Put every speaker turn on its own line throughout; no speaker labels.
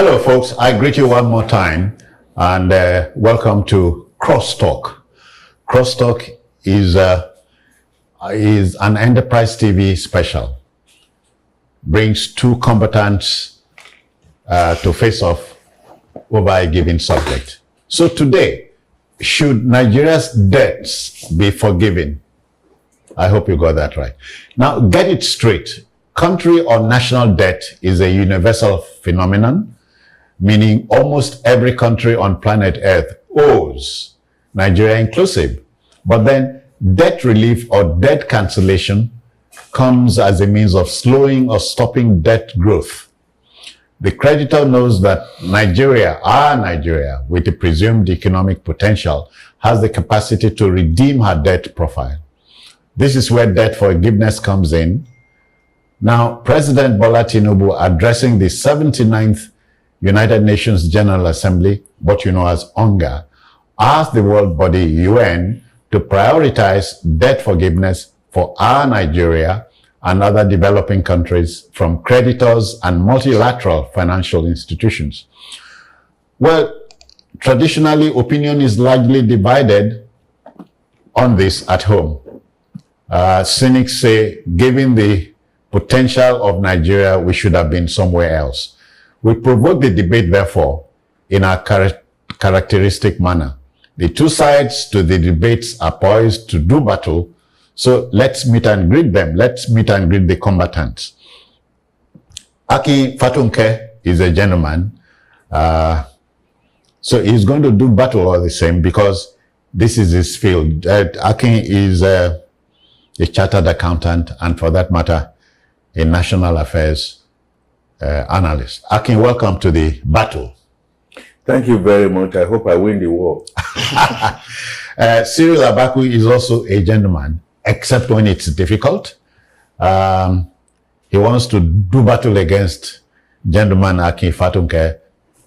Hello, folks. I greet you one more time and welcome to Crosstalk. Crosstalk is an Enterprise TV special. Brings two combatants to face off over a given subject. So today, should Nigeria's debts be forgiven? I hope you got that right. Now, get it straight. Country or national debt is a universal phenomenon, meaning almost every country on planet Earth owes, Nigeria inclusive. But then debt relief or debt cancellation comes as a means of slowing or stopping debt growth. The creditor knows that Nigeria, with a presumed economic potential, has the capacity to redeem her debt profile. This is where debt forgiveness comes in. Now, President Bola Tinubu, addressing the 79th United Nations General Assembly, what you know as UNGA, asked the world body UN to prioritize debt forgiveness for our Nigeria and other developing countries from creditors and multilateral financial institutions. Well, traditionally, opinion is largely divided on this at home. Cynics say, given the potential of Nigeria, we should have been somewhere else. We provoke the debate, therefore, in our characteristic manner. The two sides to the debates are poised to do battle, so let's meet and greet them. Let's meet and greet the combatants. Akin Fatunke is a gentleman, so he's going to do battle all the same because this is his field. Akin is a chartered accountant and, for that matter, a national affairs analyst. Akin, welcome to the battle.
Thank you very much. I hope I win the war.
Cyril Abaku is also a gentleman, except when it's difficult. He wants to do battle against gentleman Akin Fatunke.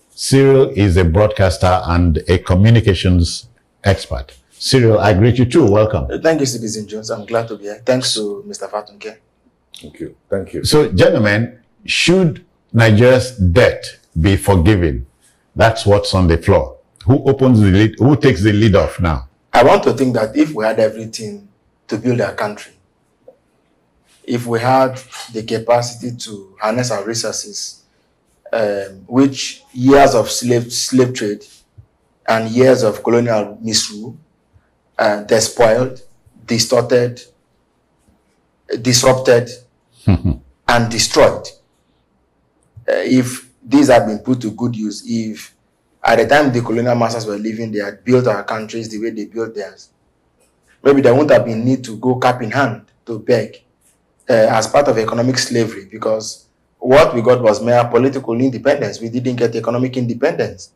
Cyril is a broadcaster and a communications expert. Cyril, I greet you too. Welcome.
Thank you, Citizen Jones. I'm glad to be here. Thanks to Mr. Fatunke.
Thank you. Thank you.
So, gentlemen, should Nigeria's debt be forgiven? That's what's on the floor. Who opens the lead? Who takes the lead off now?
I want to think that if we had everything to build our country, if we had the capacity to harness our resources, which years of slave trade and years of colonial misrule, despoiled, distorted, disrupted, and destroyed. If these had been put to good use, if at the time the colonial masters were living, they had built our countries the way they built theirs, maybe there wouldn't have been need to go cap in hand to beg as part of economic slavery, because what we got was mere political independence. We didn't get economic independence.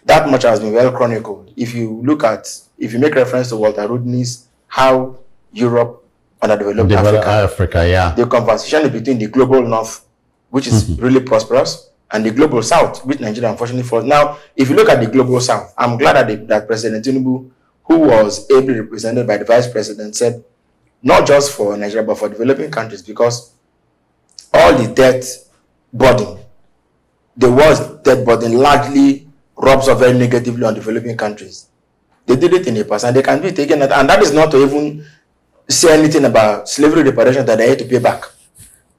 That much has been well chronicled. If you make reference to Walter Rodney's How Europe Underdeveloped
Africa, yeah.
The conversation is between the global north, which is really prosperous, and the global south, which Nigeria unfortunately falls. Now, if you look at the global south, I'm glad that President Tinubu, who was ably represented by the Vice President, said, not just for Nigeria, but for developing countries, because all the debt burden, the world's debt burden largely rubs off very negatively on developing countries. They did it in the past, and they can be taken, and that is not to even say anything about slavery reparation that they had to pay back.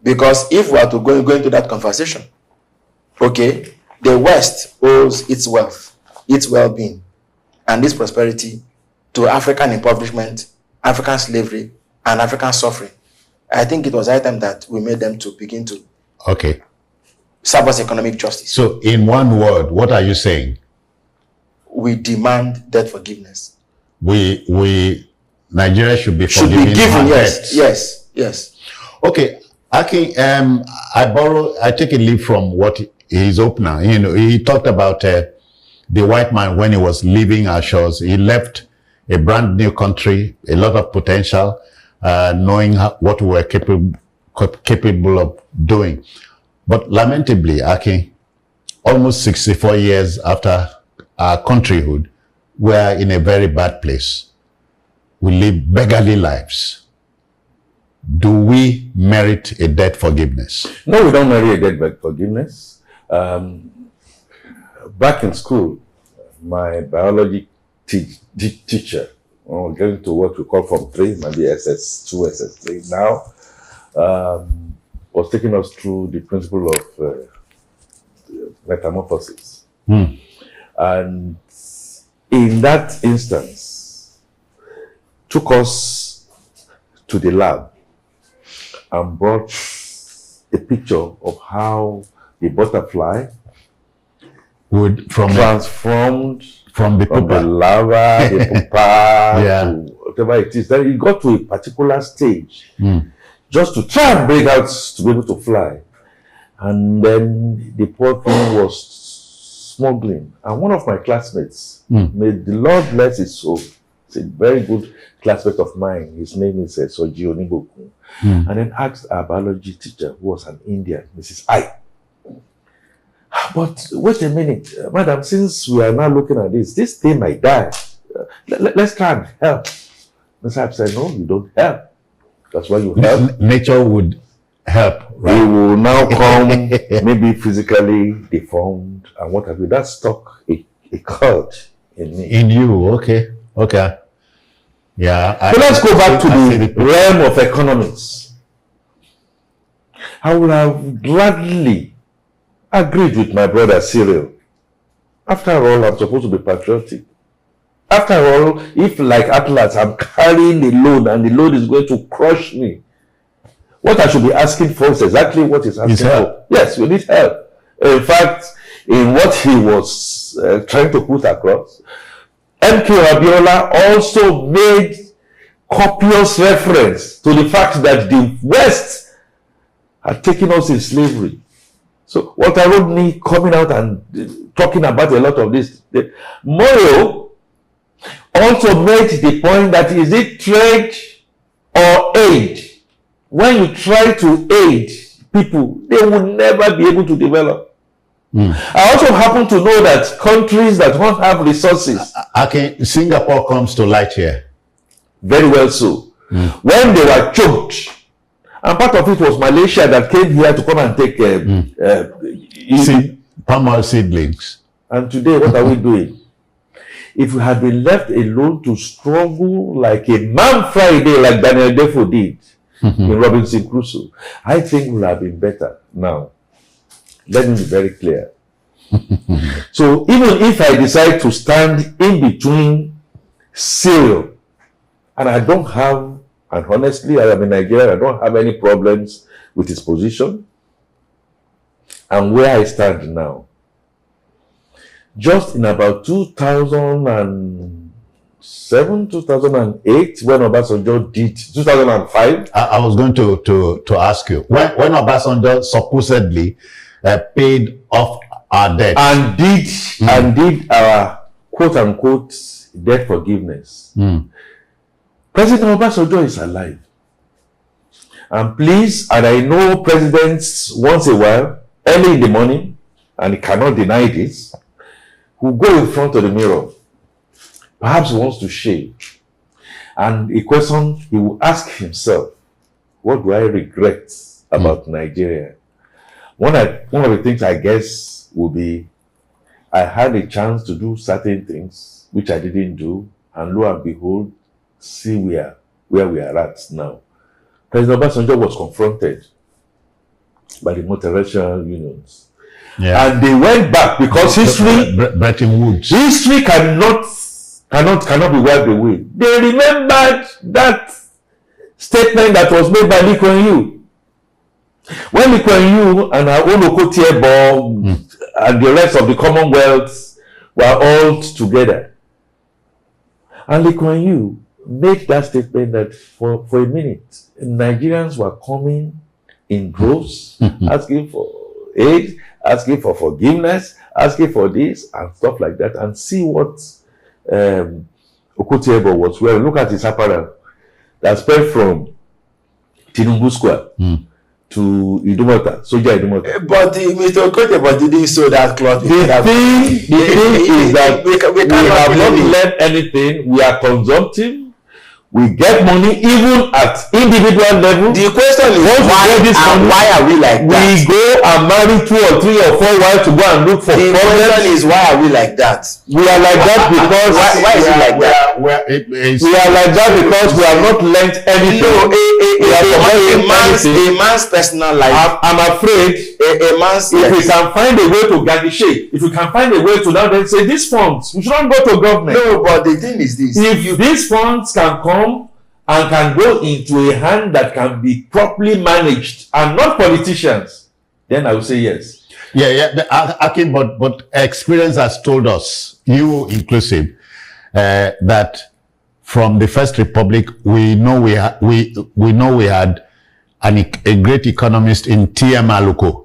Because if we are to go into that conversation, okay, the West owes its wealth, its well-being, and its prosperity to African impoverishment, African slavery, and African suffering. I think it was high time that we made them to begin to serve us economic justice.
So, in one word, what are you saying?
We demand debt forgiveness.
Nigeria should be forgiven.
Yes.
Okay, Akin, I take a leaf from what his opener. You know, he talked about the white man when he was leaving our shores. He left a brand new country, a lot of potential, knowing what we were capable of doing. But lamentably, Akin, almost 64 years after our countryhood, we're in a very bad place. We live beggarly lives. Do we merit a debt forgiveness?
No, we don't merit a debt forgiveness. back in school, my biology teacher, getting to what we call Form 3, maybe SS2, SS3 now, was taking us through the principle of metamorphosis. And in that instance, took us to the lab and brought a picture of how the butterfly
would
transformed
from the pupa,
larva, the pupa,
yeah,
to whatever it is. Then it got to a particular stage just to try and break out to be able to fly. And then the poor thing was smuggling. And one of my classmates, may the Lord bless his soul, it's a very good classmate of mine. His name is Soji Oniboku. And then asked our biology teacher, who was an Indian, Mrs. I. But wait a minute, madam, since we are now looking at this thing might die. Let's try and help. Mrs. I said, no, you don't help. That's why you help.
Nature would help, right?
He will now come maybe physically deformed and what have you. That stuck a chord in me.
In you, okay. Yeah.
So let's go back to the realm of economics. I would have gladly agreed with my brother Cyril. After all, I'm supposed to be patriotic. After all, if like Atlas, I'm carrying the load and the load is going to crush me, what I should be asking for is exactly what he's asking for. Yes, we need help. In fact, in what he was trying to put across, MK Abiola also made copious reference to the fact that the West had taken us in slavery. So what I would need coming out and talking about a lot of this, Moyo also made the point that is it trade or aid? When you try to aid people, they will never be able to develop. I also happen to know that countries that don't have resources.
Okay, Singapore comes to light here.
Very well so. When they were choked, and part of it was Malaysia that came here to come and take
palm oil seedlings.
And today, what are we doing? If we had been left alone to struggle like a man Friday, like Daniel Defoe did in Robinson Crusoe, I think we would have been better now. Let me be very clear. So even if I decide to stand in between Cyril, and I don't have, and honestly, I am in Nigeria, I don't have any problems with his position and where I stand now. Just in about 2007, 2008, when Obasanjo did, 2005.
I was going to ask you, when Obasanjo supposedly paid off our debt
and did our quote unquote debt forgiveness. President Obasanjo is alive. And please, and I know presidents once a while, early in the morning, and he cannot deny this, who go in front of the mirror. Perhaps he wants to shave. And a question he will ask himself, what do I regret about Nigeria? One of the things I guess will be, I had a chance to do certain things which I didn't do, and lo and behold, see where we are at now. President Obasanjo was confronted by the multiracial unions.
Yeah.
And they went back because history
Bretton Woods.
History cannot be wiped away. They remembered that statement that was made by Lee Kuan Yew. When Lee Kuan Yew and our own Okotie and the rest of the Commonwealth were all together. And Lee Kuan Yew made that statement that for a minute, Nigerians were coming in droves, asking for aid, asking for forgiveness, asking for this and stuff like that, and see what Okotie was wearing. Look at his apparel that spread from Tinubu Square to Idumota, Soja Idumota.
But Mr. Okotie didn't sew that cloth.
The thing is that we have not learned anything. We are consumptive. we get money even at individual level.
The question is
Once we get this money,
why are we like
we
that?
go and marry 2 or 3 or 4 wives to go and look for
The question
problems.
is why are we like that?
We are like that because
Why is it like that?
we are like that because we have not learnt anything. We have forgotten anything.
A man's personal life.
I'm afraid
A man's
if we
life.
can find a way to garnish, if we can find a way to now then say these funds, we shouldn't go to government.
No, but the thing is this.
If these funds can come and can go into a hand that can be properly managed and not politicians, then I will say yes.
Akin, but experience has told us, you inclusive, that from the First Republic, we know we had a great economist in T.M. Aluko.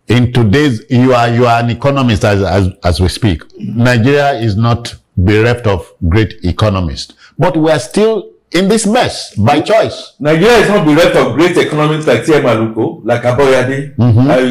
In today's, you are an economist as we speak. Nigeria is not bereft of great economists, but we are still in this mess by choice.
Nigeria is not bereft of great economics like T.M. Aluko, like Aboyade.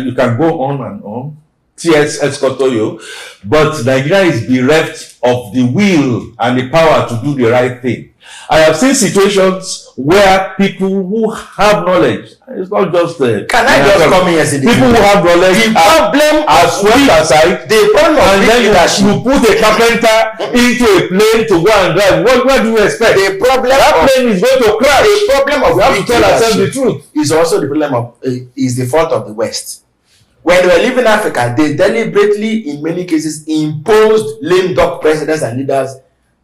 You can go on and on. T.S. Escotoyo, but Nigeria is bereft of the will and the power to do the right thing. I have seen situations where people who have knowledge, it's not just
Can I just come here and say this?
people who have knowledge
The problem
are swept aside,
the problem of
and
big
then
leadership.
you put a carpenter into a plane to go and drive. What do you expect?
The problem
That
of
plane is going to crash.
the problem of
We have to
big
tell ourselves the
leadership
truth.
is also the problem of is the fault of the West. When they were leaving Africa, they deliberately, in many cases, imposed lame duck presidents and leaders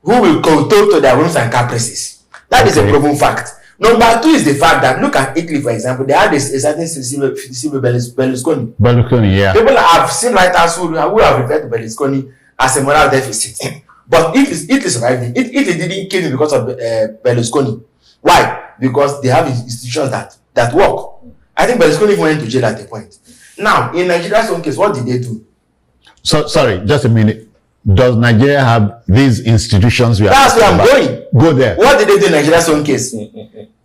who will kowtow to their whims and caprices. That is a proven fact. Number 2 is the fact that, look at Italy, for example, they had a certain Silvio Berlusconi.
Berlusconi, yeah.
People have seen writers who have referred to Berlusconi as a moral deficit. But Italy survived it. Italy didn't kill him because of Berlusconi. Why? Because they have institutions that work. I think Berlusconi even went to jail at a point. Now, in Nigeria's own case, what did they do?
So, sorry, just a minute. Does Nigeria have these institutions?
That's where I'm going.
Go there.
What did they do in Nigeria's own case?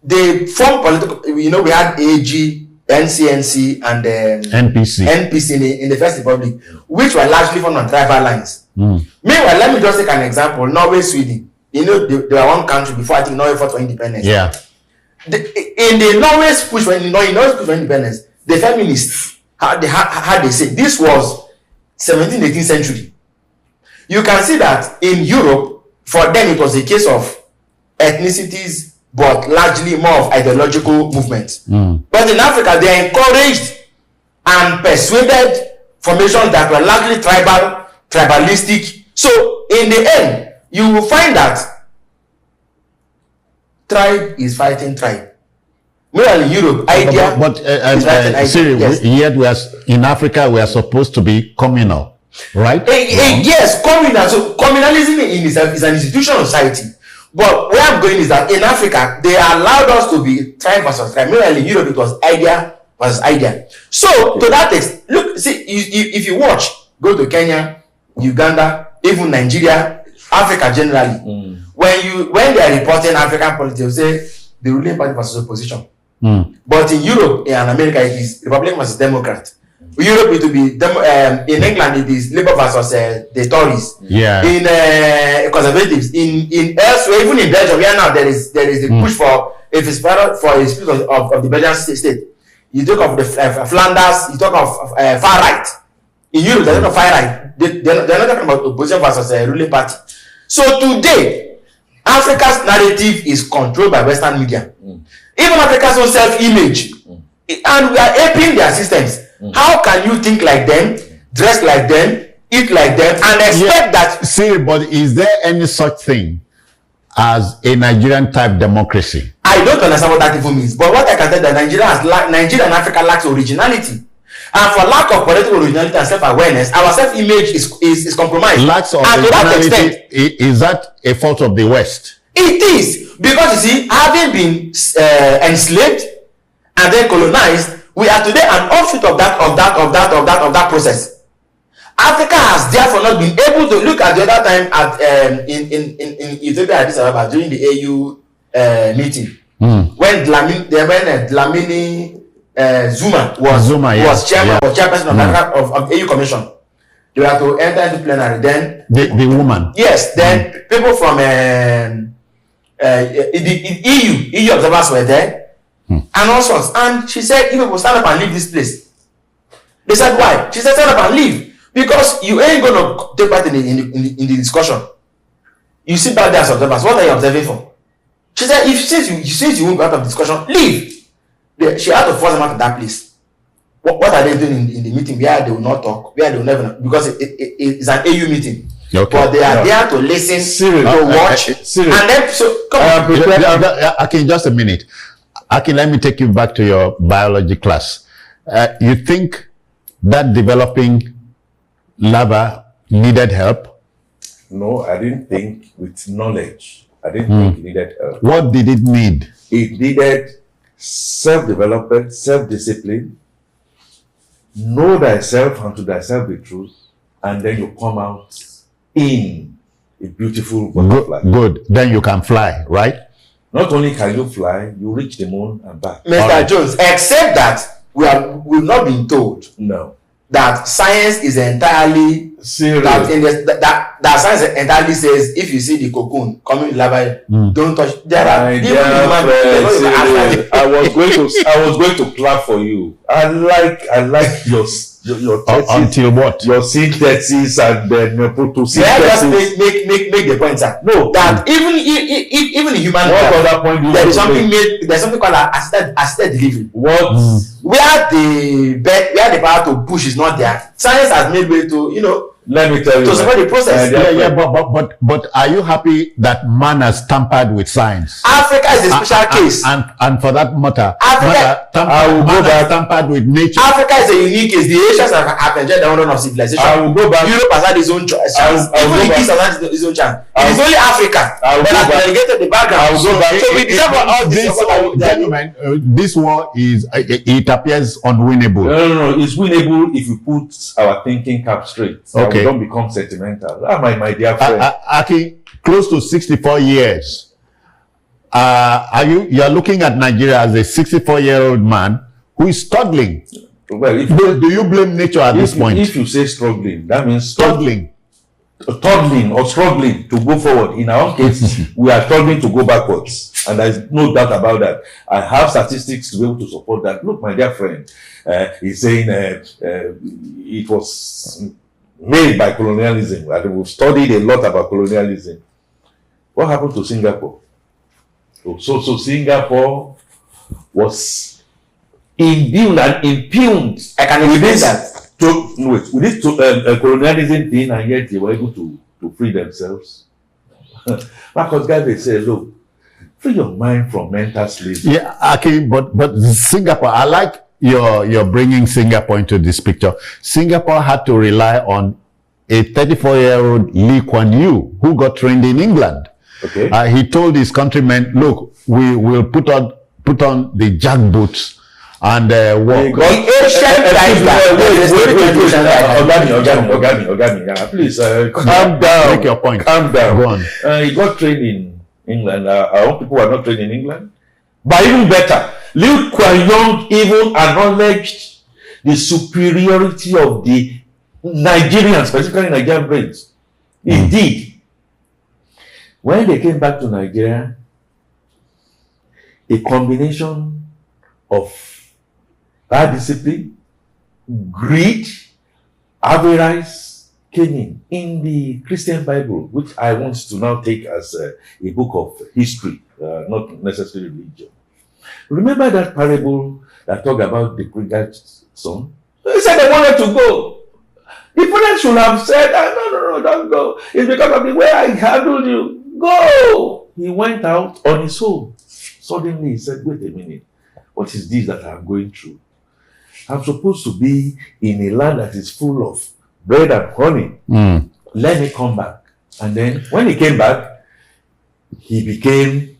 They formed political, we had AG, NCNC, and NPC in the First Republic, which were largely formed on tribal lines. Meanwhile, let me just take an example. Norway, Sweden. They were one country before I think Norway fought for independence.
Yeah.
In the Norway's push for independence, the feminists, how they say, this was 17th, 18th century. You can see that in Europe, for them it was a case of ethnicities, but largely more of ideological movements. But in Africa, they encouraged and persuaded formations that were largely tribalistic. So in the end, you will find that tribe is fighting tribe. Meanwhile in Europe, idea is fighting idea.
Siri,
Yes.
yet in Africa we are supposed to be communal, right?
Yes, communal. So communalism in itself is an institutional society. But where I'm going is that in Africa, they allowed us to be tribe versus tribe. Meanwhile in Europe, it was idea versus idea. So to that extent, look, see, if you watch, go to Kenya, Uganda, even Nigeria, Africa generally. When they are reporting African politics, they say the ruling party versus opposition. But in Europe and America, it is Republican versus Democrat. In Europe, it will be in England, it is Labour versus the Tories.
Yeah.
In Conservatives, in elsewhere, even in Belgium, here now there is the push for a split of the Belgian state. You talk of the Flanders, you talk of far right. In Europe, they're talking of far right. They're not talking about opposition versus ruling party. So today, Africa's narrative is controlled by Western media. Even Africa's own self-image. And we are aping their systems. How can you think like them, dress like them, eat like them, and expect that?
See, but is there any such thing as a Nigerian type democracy?
I don't understand what that even means. But what I can tell you that Nigeria and Africa lacks originality. And for lack of political originality and self-awareness, our self-image is compromised.
Lacks of
and to that
originality,
extent,
is that a fault of the West?
it is. Because you see, having been enslaved and then colonized, we are today an offshoot of that process. Africa has therefore not been able to look at the other time at in Ethiopia, Addis Ababa, during the AU meeting when Dlamini Zuma was chairperson of AU Commission. They were to enter into plenary. Then
the woman.
Yes. Then people from the EU observers were there, and all sorts. And she said, "You people stand up and leave this place." They said, "Why?" She said, "Stand up and leave, because you ain't gonna take part in the discussion. You sit back there as observers. What are you observing for?" She said, "If since you won't be out of discussion, leave." She had to force them out of that place. What are they doing in the meeting where they will not talk, where they will never, because it's an AU meeting.
Okay.
But they are there to listen, to watch, and then come on.
Akin, just a minute. Akin, let me take you back to your biology class. You think that developing lava needed help?
No, I didn't think with knowledge. I didn't think it needed help.
What did it need?
It needed self-development, self-discipline, know thyself and to thyself the truth, and then you come out in a beautiful butterfly.
Good. Then you can fly, right?
Not only can you fly, you reach the moon and back.
Mr.
Right.
Jones, except that we've not been told
No.
that science is entirely
Serious.
that science entirely says if you see the cocoon coming with lava, don't touch. There are
My
people
dear
in human-
friend,
they don't even answer
Cyril, I was going to clap for you. I like your thesis,
Until what?
your synthesis and then
May I
photosynthesis.
just make the point, sir?
No.
That even in human
What
life,
other point do you
there
want
is
to
something
make?
there's something called assisted delivery.
What?
Where the power to push is not there. Science has made way to
Let me tell you.
to support the process.
my dear
Yeah, but are you happy that man has tampered with science?
Africa is a special case.
And for that matter,
Africa-
I will go
man has
back.
tampered with nature.
Africa is a unique case. The Asians have enjoyed the honor of civilization.
I will go back.
Europe has had its own chance.
I will
Even
go
the
back.
East has had its own chance.
I
It is
will-
only Africa
I will
that
go
has
back.
delegated the background.
I will go back.
So we deserve all this.
Gentlemen, this war is, it appears unwinnable.
No. It's winnable if you put our thinking cap straight. So
Okay.
we don't become sentimental. My dear friend.
Aki, close to 64 years. You are looking at Nigeria as a 64-year-old man who is struggling.
Well, if
Do you blame nature at this point?
If you say struggling, that means
Struggling.
toddling or struggling to go forward. In our own case, we are struggling to go backwards. And there's no doubt about that. I have statistics to be able to support that. Look, my dear friend, he's saying it was made by colonialism. And we've studied a lot about colonialism. What happened to Singapore? So Singapore was imbued and impugned.
I can
with
explain
this
that.
with this colonialism thing, and yet they were able to free themselves. Marcus Garvey said, "Look, free your mind from mental slavery."
Yeah, Aki, but Singapore, I like you're bringing Singapore into this picture. Singapore had to rely on a 34-year-old Lee Kuan Yew who got trained in England.
Okay.
He told his countrymen, "Look, we will put on the jackboots and walk."
The ancient guys
Ogani, please calm down.
Make your point.
Calm down.
Go on.
He got trained in England. Our own people were not trained in England. But even better, Lee Kuan Yew even acknowledged the superiority of the Nigerians, specifically Nigerian brains. Indeed, when they came back to Nigeria, a combination of bad discipline, greed, avarice came in the Christian Bible, which I want to now take as a book of history, not necessarily religion. Remember that parable that talked about the prodigal son? He said they wanted to go. The parents should have said, no, don't go. It's because of the way I handled you. Go! He went out on his own. Suddenly he said, wait a minute. What is this that I'm going through? I'm supposed to be in a land that is full of bread and honey. Let me come back. And then when he came back, he became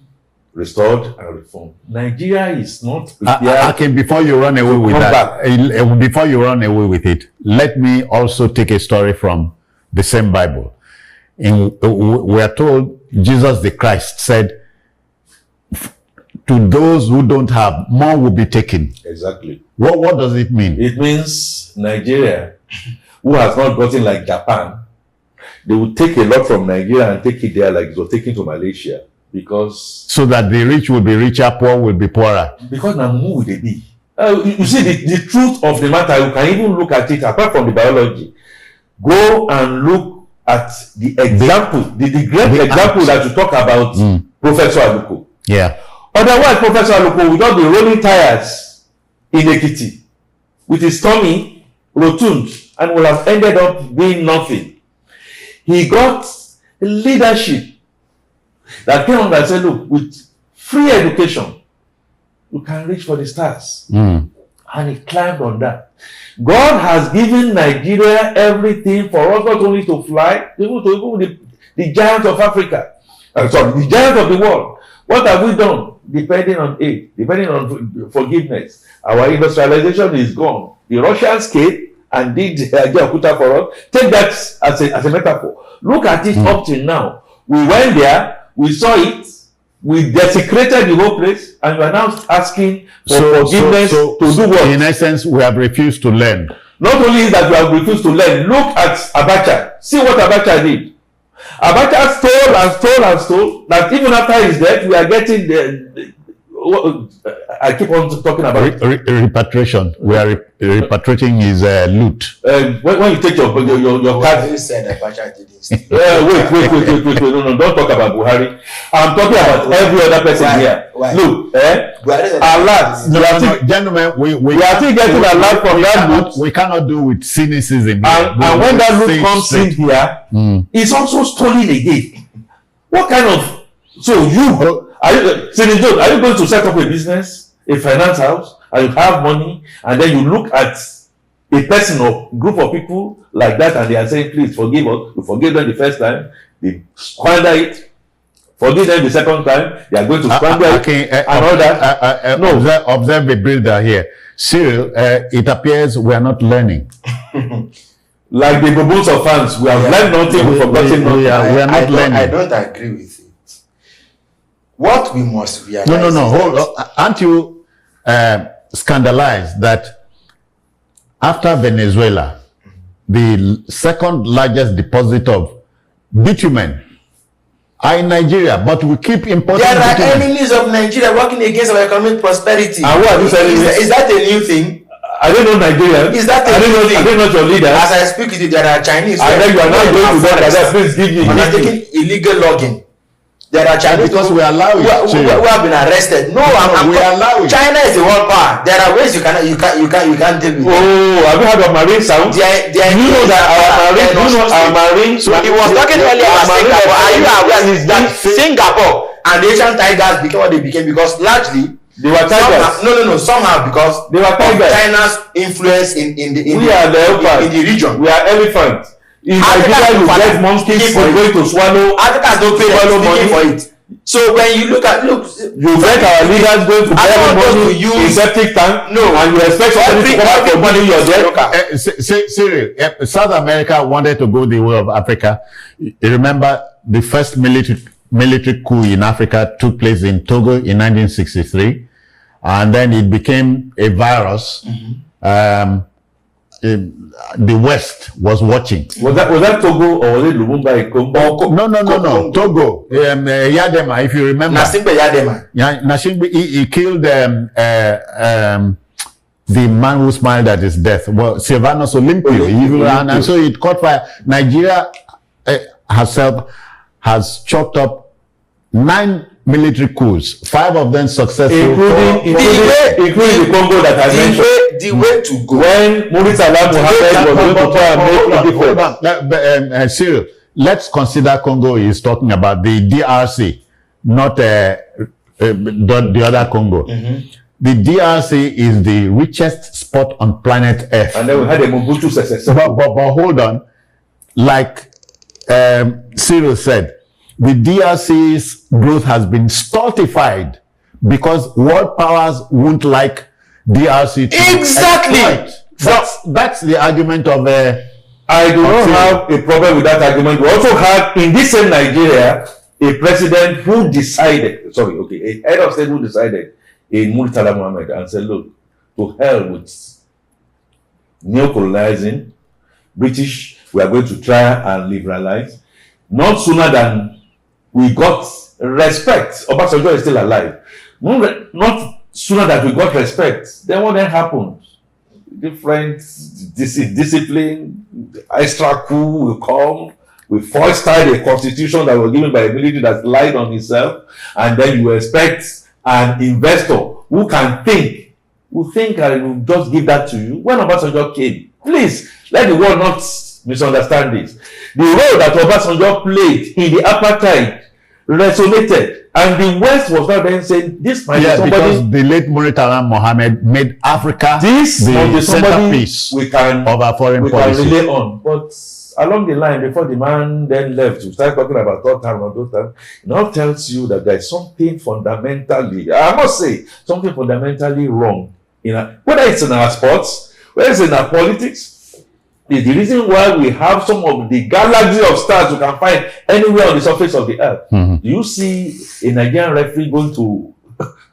restored and reformed. Nigeria is not prepared.
Okay, before you run away with that, before you run away with it, let me also take a story from the same Bible. We are told Jesus the Christ said, to those who don't have, more will be taken.
Exactly.
What does it mean?
It means Nigeria, who has not gotten like Japan, they will take a lot from Nigeria and take it there like it was taken to Malaysia. because
So that the rich will be richer, poor will be poorer.
na who they be. You see, the truth of the matter, you can even look at it apart from the biology. Go and look at the example, the great example that you talk about, Professor Aluko.
Yeah.
Otherwise, Professor Aluko will just be rolling tires in Ekiti with his tummy rotund and will have ended up being nothing. He got leadership that came on and said, look, with free education, you can reach for the stars. And he climbed on that. God has given Nigeria everything for us not only to fly, even to the giants of Africa. The giants of the world. What have we done? Depending on aid, depending on forgiveness. Our industrialization is gone. The Russians came and did Jakuta for us. Take that as a metaphor. Look at it up till now. We went there, we saw it, we desecrated the whole place, and we are now asking for forgiveness to do what?
In essence, we have refused to learn.
Not only is that we have refused to learn, look at Abacha. See what Abacha did. Abacha stole and stole and stole. That even after his death, we are getting I keep on talking about
repatriation. We are repatriating his loot.
When you take your card.
You said Abacha did this.
Wait. No, don't talk about Buhari. I'm talking about every other person here. Look, alert.
Gentlemen, we
are still getting alert from that loot.
We cannot do with cynicism.
And when that loot comes in here, it's also stolen again. What kind of... So are you going to set up a business, a finance house, and you have money, and then you look at a person or group of people like that, and they are saying, please forgive us. You forgive them the first time, they squander it. Forgive them the second time, they are going to squander it, and all that.
No. Observe the builder here. Cyril, it appears we are not learning.
Like the baboons of fans, we have learned nothing, we've forgotten nothing.
We are not learning.
I don't agree with it. What we must realize.
No. Hold on. Aren't you scandalized that after Venezuela, the second largest deposit of bitumen are in Nigeria, but we keep importing
There are
bitumen.
enemies of Nigeria working against our economic prosperity.
And what are you saying?
Is that a new thing?
I don't know Nigeria.
Is that a new thing?
I don't know your leaders.
As I speak with you, there are Chinese.
And then you are not going to that. Please give me.
And are taking illegal logging. There are Chinese
because we allow it.
Who have been arrested. No,
we allow it.
China is the world power. There are ways you can't deal with.
Oh, have you heard of marine sound?
You know
that our marine.
So he was talking earlier about Singapore. Are you aware that Singapore and the Asian tigers became what they became because largely
they were tigers.
No. Somehow because
they were tigers.
China's influence in the region.
We are elephants. In Nigeria, you get monkeys for going to swallow.
Africans don't pay money for it. So when you look,
you get our leaders going to bury money in septic tank.
No,
and you expect somebody to come out for money you're there.
Cyril, South America wanted to go the way of Africa. You remember the first military coup in Africa took place in Togo in 1963, and then it became a virus. The West was watching.
Was that Togo or was it Lumumba?
No. Togo. Yadema, if you remember.
Nasimbe Yadema.
Nasimbe, he killed the man who smiled at his death. Well, Sylvanus Olympio. And so it caught fire. Nigeria herself has chopped up 9 military coups, 5 of them successful,
including the Congo that I mentioned.
The way to go
when Muritala Mohammed was going to try and make a difference.
Cyril, let's consider Congo is talking about the DRC, not the other Congo. The DRC is the richest spot on planet Earth.
And then we had a Mobutu successor.
But hold on, like Cyril said, the DRC's growth has been stultified because world powers won't like DRC to
exactly
exploit. That's the argument of
I do not have a problem with that argument. We also had in this same Nigeria a president who decided, a head of state who decided in Muritala Mohammed and said, look, to hell with neo-colonizing British, we are going to try and liberalize. Not sooner than we got respect. Obasanjo is still alive. Not sooner that we got respect. Then what then happened? Different discipline, extra coup will come. We foisted a constitution that was given by a military that lied on itself, and then you expect an investor who can think, will think I will just give that to you. When Obasanjo came, please let the world not misunderstand this. The role that Obasanjo played in the apartheid resonated, and the West was not then saying this might be somebody.
Because the late Murtala Mohammed made Africa
This
the
might be somebody
centerpiece
we can
of our foreign
we
policy.
can relay on, but along the line, before the man then left, we start talking about third term and third term. It now tells you that there is something fundamentally, I must say, something fundamentally wrong in whether it's in our sports, whether it's in our politics. Is the reason why we have some of the galaxy of stars you can find anywhere on the surface of the earth.
Mm-hmm.
Do you see a Nigerian referee going to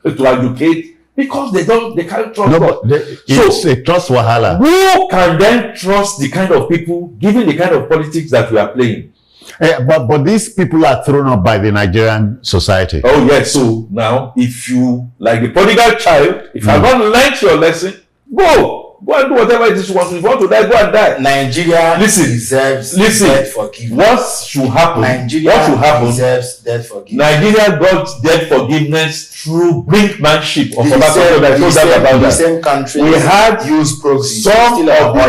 educate? Because they can't trust
No,
us.
but it's a trust wahala.
Who can then trust the kind of people, given the kind of politics that we are playing?
But these people are thrown up by the Nigerian society.
Oh yes, so now if you, like the prodigal child, if you have not learned your lesson, go and do whatever it is you want. If you want to die, go and die.
Nigeria deserves debt forgiveness.
What should happen?
Nigeria deserves debt forgiveness.
Nigeria got debt forgiveness through brinkmanship of Obasanjo. There's no doubt about
The
that.
same country
We had
used proxies.
some of the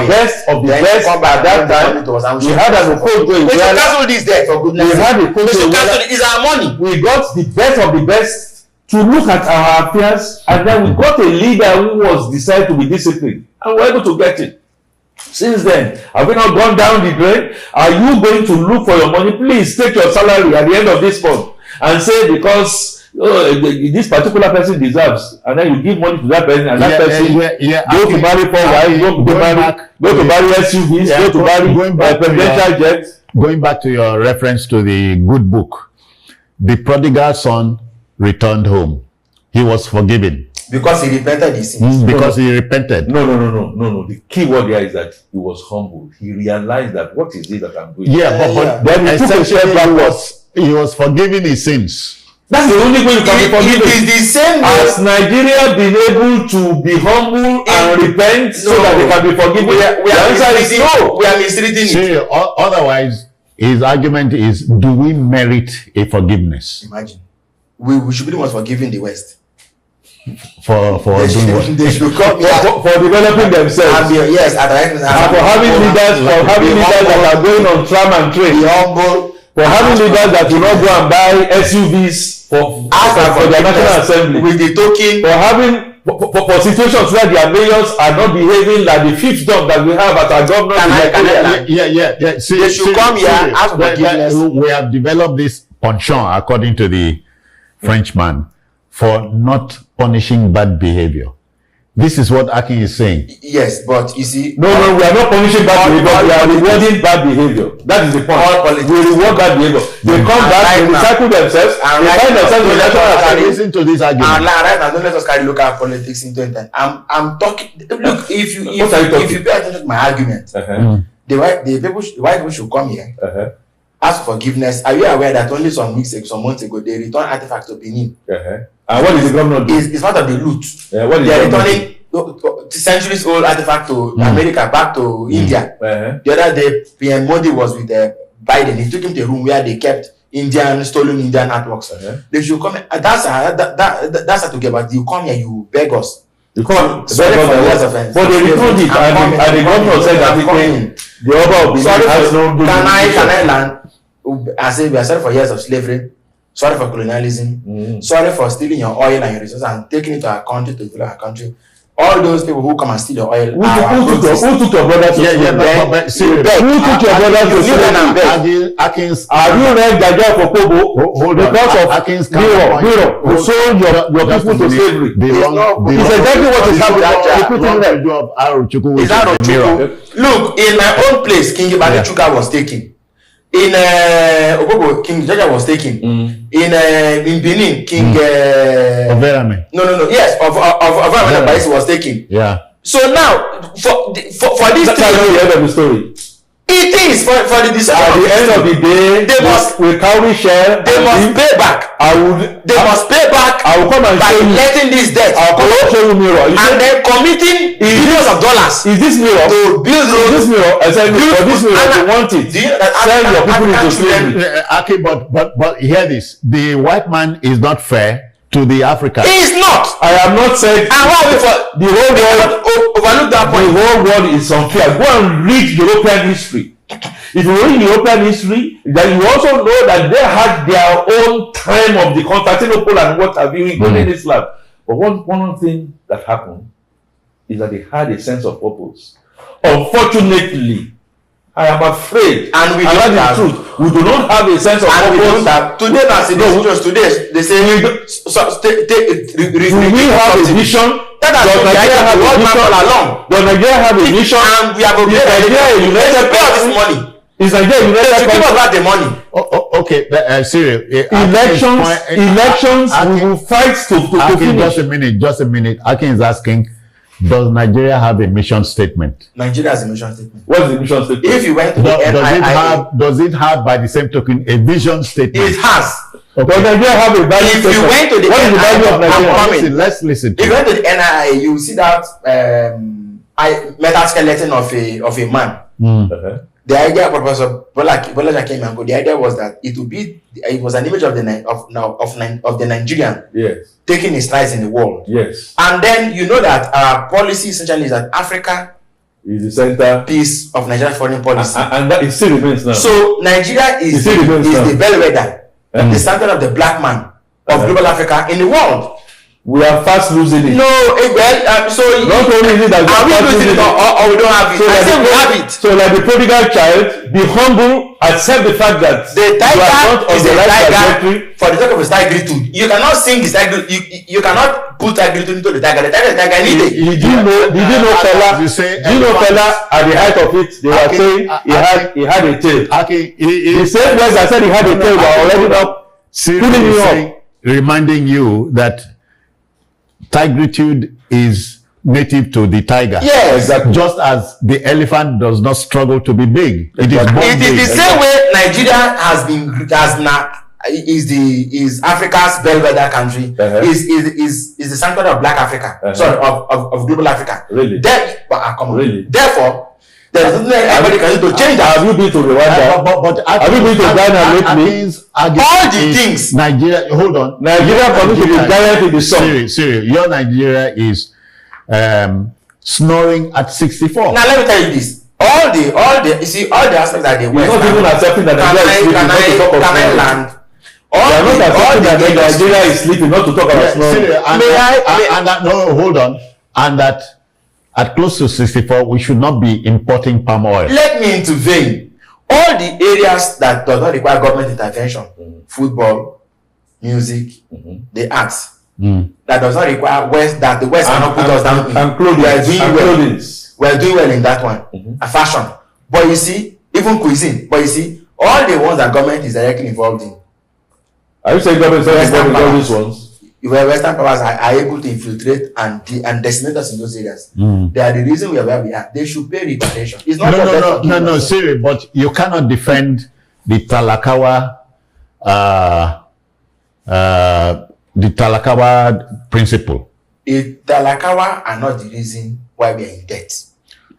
best of the best at that time. We had an approach
They should cancel this debt for goodness.
We had a
They should cancel it. It's our money.
We got the best of the best to look at our affairs, and then we got a leader who was decided to be disciplined, and we were able to get it. Since then, have we not gone down the drain? Are you going to look for your money? Please take your salary at the end of this month and say, because this particular person deserves, and then you give money to that person, and that person go to marry 4 wives, go to marry SUVs, go to marry presidential jets.
Going back to your reference to the good book, the prodigal son returned home. He was forgiven.
Because he repented his sins.
Because he repented.
No. The key word here is that he was humble. He realized that what is it that I'm doing?
But
then he took a step backwards.
He was forgiving his sins.
That's the only way you can be forgiven.
It is the same way.
Has Nigeria been able to be humble and repent so that they can be forgiven?
We are misreading it.
See, otherwise, his argument is, do we merit a forgiveness?
Imagine. We should be the ones forgiving the West.
For doing what?
They should come here.
For developing themselves.
Yes,
and for having leaders that are going on tram and train.
Be humble.
For having leaders that will not go and buy SUVs for their National Assembly.
With the token.
For having for situations where their mayors are not behaving like the fifth job that we have at our government.
Yeah. See,
they should come here, ask for forgiveness.
We have developed this penchant, according to the Frenchman, for not punishing bad behavior. This is what Akin is saying.
Yes, but you see...
No, we are not punishing bad behavior. We are rewarding bad behavior. That is the point. We reward bad behavior. They come back, they recycle themselves, they find themselves in the National Assembly.
Listen to this argument.
And right now, don't let us carry local politics into it. I'm talking... Look, if you pay attention to my argument, the white people should come here, ask forgiveness. Are you aware that only some months ago, they returned artifacts to Benin?
And what is the government doing?
It's part of the loot.
They are
returning centuries old artifact to America, back to India. The other day, PM Modi was with Biden. He took him to a room where they kept stolen Indian artworks. They should come. That's how to get back. You come here, you beg us.
You come.
Sorry for the words offense.
But they returned it, and the governor said that the order of Benin has no.
Can I land? I say we are sorry for years of slavery. Sorry for colonialism. Sorry for stealing your oil and your resources and taking it to our country to develop our country. All those people who come and steal your oil.
Who took your brother to slavery? Who took your brother to slavery? Have you read Jaja for Kobo? Because of
Akin's
Biro, who sold your people to slavery. It's exactly what is happening.
Is that Ochuku? Look, in my own place, King Ibadi Chuka was taken. In Ogogo, King Jaja was taken. In Benin, King
Overame.
No. Yes, Overame Baisi was taken.
Yeah.
So now, for this
that's how you heard of the story.
It is for the decision.
At the end of the day,
they must
cowrie shell.
They must pay back. They must pay back.
I will come and
by
show you.
letting this debt.
I will show you mirror.
And then committing billions of dollars.
Is this mirror?
To build roads.
Is this mirror? I said, for this mirror, you want it.
Do you know that
send your people into slavery?
Okay, but hear this: the white man is not fair to the African.
He is not.
I am not saying.
And why we for
the whole world
overlook that point?
The whole world is unfair. Go and read European history. If you read European history, then you also know that they had their own time of the Constantinople and what have you, including Islam. But one thing that happened is that they had a sense of purpose. Unfortunately, I am afraid,
and we
don't have the truth. We do not have a sense of purpose.
We don't have. Today, that's in the news. Today, they say
do we have a vision?
Does Nigeria have a vision?
Does Nigeria have a vision?
And we have a Nigeria pay all this money.
Is Nigeria united?
Give us back the money.
Okay, Cyril.
Elections. We will fight to finish.
Just a minute. Akin is asking, does Nigeria have a mission statement?
Nigeria has a mission statement.
What is the mission statement?
If you went to the NIA,
does it have, by the same token, a vision statement?
It has.
Okay. Does Nigeria have a value statement?
If you went to the
what is the value of Nigeria?
Let's listen.
If you went to the NIA, you will see that metal skeleton of a man. The idea of Professor Bolaji Akinmango, the idea was that it was an image of the Nigerian,
yes,
taking his rise in the world.
Yes.
And then you know that our policy essentially is that Africa
is the center
piece of Nigeria's foreign policy.
And that it still remains now.
So Nigeria is the bellwether, the standard of the black man of global Africa in the world.
We are fast losing it.
No, so
not only is it that
are we losing it or we don't have it?
So
I say we have it.
So like the prodigal child, be humble, accept the fact that
the tiger is a tiger for the sake of his tigritude. You cannot sing his tigritude. You cannot put tigritude into the tiger. The tiger is tiger.
Did you know Fela? Do you know Fela at the height of it? They were saying he had a tail. The same words I said he had a tail were already up.
Pulling you up, reminding you that tigritude is native to the tiger.
Yes,
exactly.
Just as the elephant does not struggle to be big. It is born
big. It is the same way Nigeria is Africa's bellwether country. Is the sanctuary of Black Africa. Sorry, of global Africa.
Really?
Come on.
Really?
Therefore, there is nothing anybody can do to change that.
Have you been to Rwanda? Have you been to Ghana lately?
All the things.
Nigeria, hold on.
Nigeria permits to be giant in the sun.
Serious. Your Nigeria is snoring at 64.
Now let me tell you this. All the you see all the aspects that they were.
Not even accepting that
Nigeria is land.
They are not accepting that Nigeria is sleeping, not to talk about snoring.
No, hold on. And that at close to 64, we should not be importing palm oil.
Let me intervene. All the areas that does not require government intervention, football, music, the arts, that does not require that the West cannot put us down.
And clothing.
We're doing well in that one. A fashion. But you see, even cuisine. But you see, all the ones that government is directly involved in.
Are you saying government is involved in all these ones?
Where Western powers are able to infiltrate and decimate us in those areas. They are the reason we are where we are. They should pay reparation. It's not
no, seriously, but you cannot defend the Talakawa principle.
Talakawa are not the reason why we are in debt.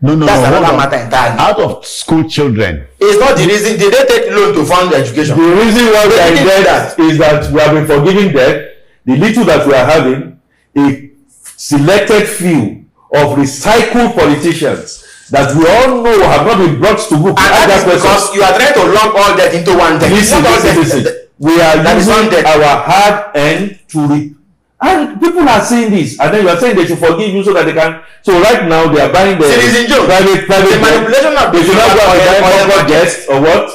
No.
That's another matter entirely.
Out of school children.
It's not the reason. Did they take loan to fund education?
The reason why we are in debt is that we have been forgiving debt. The little that we are having, a selected few of recycled politicians that we all know have not been brought to book.
And that is because you are trying to lump all that into one debt.
Listen. We are using our hard end to and people are saying this, and then you are saying they should forgive you so that they can. So right now they are buying the private
the manipulation of
they should not go and buy jets or what?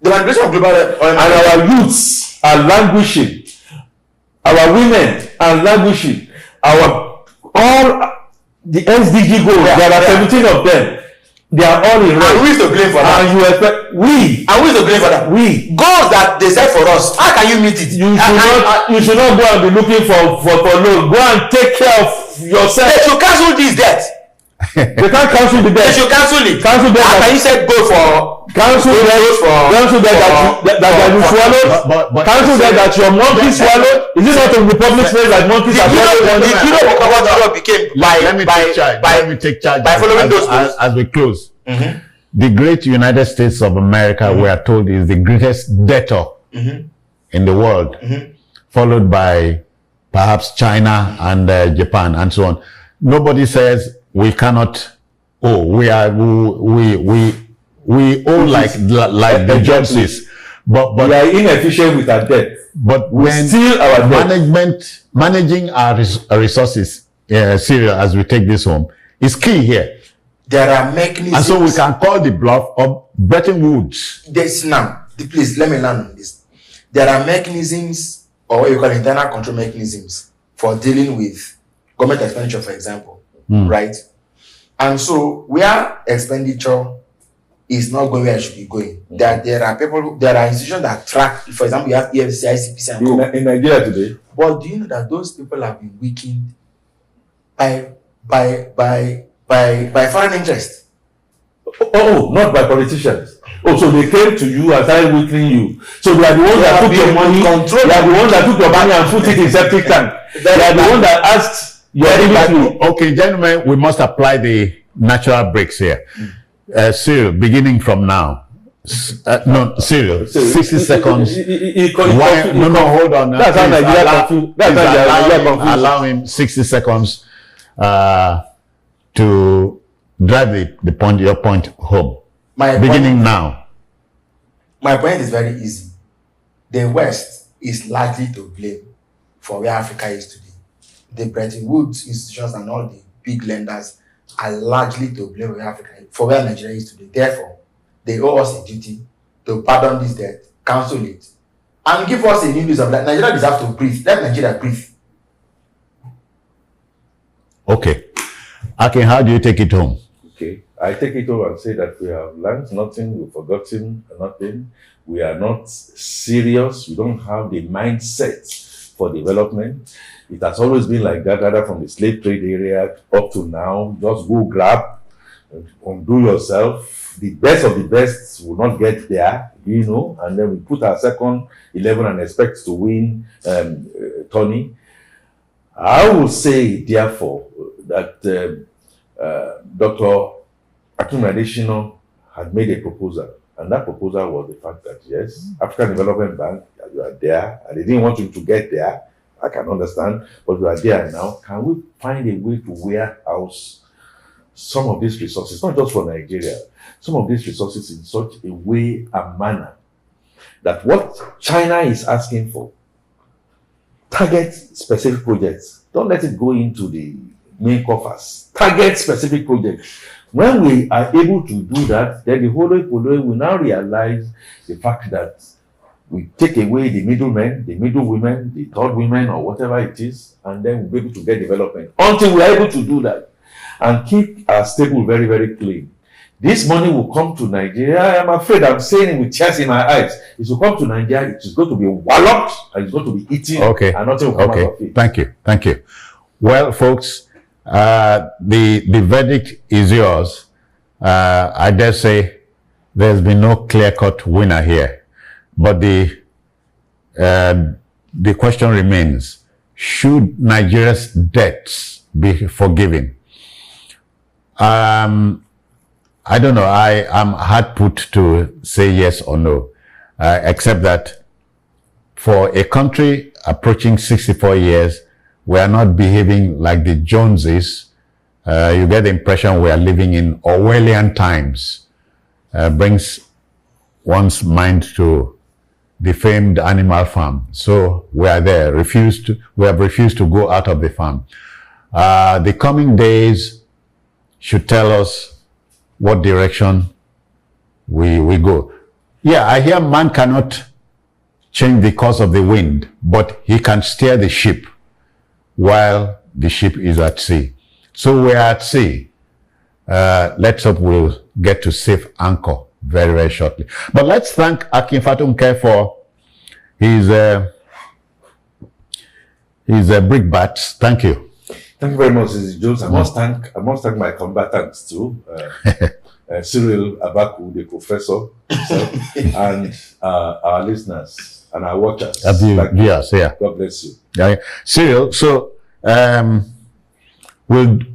The manipulation of global oil.
And our youths are languishing. Our women are languishing. All the SDG goals, there are 17 of them. They are all in red.
And who is to blame for that?
And you expect we.
And who is to blame for that?
We.
Goals that they set for us. How can you meet it?
You should not go and be looking for loan. Go and take care of yourself.
They should cancel this debt.
They can't cancel the
They
debt.
should cancel it.
Cancel debt.
After you said go for
Cancel that you swallow. Cancel that your monkey swallow. Is it not in the public space that monkeys are swallowing?
Did you know what Europe became
Let me take charge
by following those rules?
as we close. The great United States of America, we are told, is the greatest debtor in the world, followed by perhaps China and Japan and so on. Nobody says we cannot owe. We owe like the Joneses, but
We are inefficient with our debt.
but
We
when
steal our debt.
managing our resources, Cyril, as we take this home, is key here.
There are mechanisms.
And so we can call the bluff of Bretton Woods.
Please let me land on this. There are mechanisms, or what you call internal control mechanisms, for dealing with government expenditure, for example, right? And so where expenditure is not going where it should be going, there are institutions that track. For example, you have EFCC, ICPC, and co.
In Nigeria today,
But do you know that those people have been weakened by foreign interest?
oh, not by politicians. Oh, so they came to you and started weakening you. So they are the ones that took your money. They are the ones that took your money and put it in septic tank. They are the ones that asked your money.
Okay, gentlemen, we must apply the natural breaks here. Cyril, beginning from now. No, Cyril, 60 seconds. Hold on.
That's how Nigeria confused. That's how Nigeria confused.
Allow him 60 seconds to drive your point home. Beginning now.
My point is very easy. The West is largely to blame for where Africa is today. The Bretton Woods institutions and all the big lenders are largely to blame for where Nigeria is today. Therefore, they owe us a duty to pardon this debt, cancel it, and give us a new news of that. Nigeria deserves to breathe. Let Nigeria breathe.
Okay. Akin, how do you take it home?
Okay, I take it over and say that we have learned nothing, we've forgotten nothing, we are not serious, we don't have the mindset for development. It has always been like that, either from the slave trade area up to now. Just go grab, undo yourself. The best of the best will not get there, and then we put our second 11 and expect to win Tony. I will say, therefore, that Dr. Akin Adesina had made a proposal, and that proposal was the fact that yes, African Development Bank, you are there, and they didn't want you to get there. I can understand, but you are there now. Can we find a way to warehouse some of these resources, not just for Nigeria, some of these resources in such a way and manner that what China is asking for, target specific projects. Don't let it go into the main coffers. Target specific projects. When we are able to do that, then the whole will now realize the fact that we take away the middlemen, the middle women, the third women, or whatever it is, and then we'll be able to get development. Until we are able to do that and keep our stable very, very clean, this money will come to Nigeria. I am afraid, I'm saying it with tears in my eyes. It will come to Nigeria, it is going to be walloped, and it's going to be eaten, and nothing will come out of it.
Thank you. Well, folks, the verdict is yours. I dare say there's been no clear-cut winner here. But the question remains, should Nigeria's debts be forgiven? I don't know. I am hard put to say yes or no, except that for a country approaching 64 years, we are not behaving like the Joneses. You get the impression we are living in Orwellian times. Brings one's mind to the famed Animal Farm. So we are there. We have refused to go out of the farm. The coming days should tell us what direction we go. Yeah, I hear man cannot change the course of the wind, but he can steer the ship while the ship is at sea. So we're at sea. Let's hope we'll get to safe anchor very, very shortly. But let's thank Akin Fatunke for his brickbats. Thank you.
Thank you very much, Mrs. Jones. I must thank my combatants too. Cyril Abaku, the professor, himself, and our listeners and our watchers.
Yes, yeah.
God bless you.
Yeah. Cyril, so you'd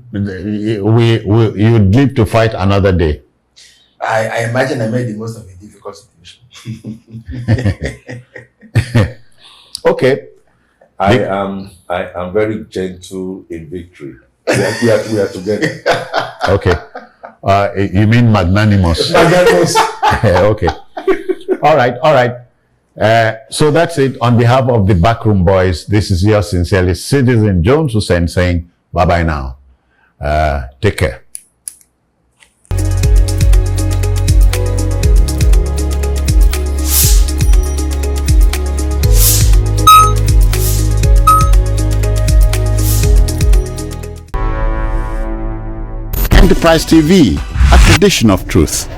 live to fight another day.
I imagine I made the most of a difficult situation.
Okay.
I am very gentle in victory. We are together.
Okay. You mean magnanimous?
Magnanimous.
Okay. All right. So that's it. On behalf of the Backroom Boys, this is yours sincerely, Citizen Jones Hussein, saying bye-bye now. Take care. Enterprise TV, a tradition of truth.